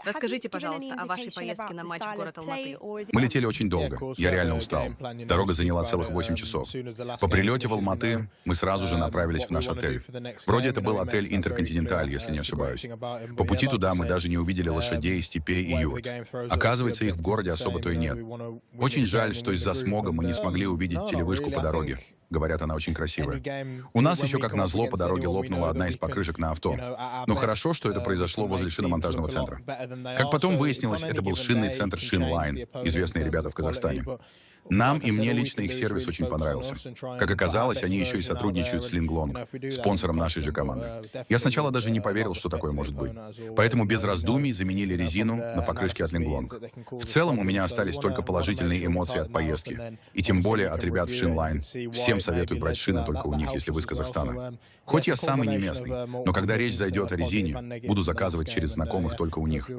Расскажите, пожалуйста, о вашей поездке на матч в город Алматы. Мы летели очень долго, я реально устал. Дорога заняла целых 8 часов. По прилете в Алматы мы сразу же направились в наш отель. Вроде это был отель «Интерконтиненталь», если не ошибаюсь. По пути туда мы даже не увидели лошадей, степей и юрт. Оказывается, их в городе особо-то и нет. Очень жаль, что из-за смога мы не смогли увидеть телевышку по дороге. Говорят, она очень красивая. У нас еще, как назло, по дороге лопнула одна из покрышек на авто. Но хорошо, что это произошло возле шиномонтажного центра. Как потом выяснилось, это был шинный центр «Шинлайн», известные ребята в Казахстане. Нам и мне лично их сервис очень понравился. Как оказалось, они еще и сотрудничают с Линглонг, спонсором нашей же команды. Я сначала даже не поверил, что такое может быть. Поэтому без раздумий заменили резину на покрышке от Линглонг. В целом у меня остались только положительные эмоции от поездки. И тем более от ребят в Шинлайн. Всем советую брать шины только у них, если вы из Казахстана. Хоть я сам и не местный, но когда речь зайдет о резине, буду заказывать через знакомых только у них.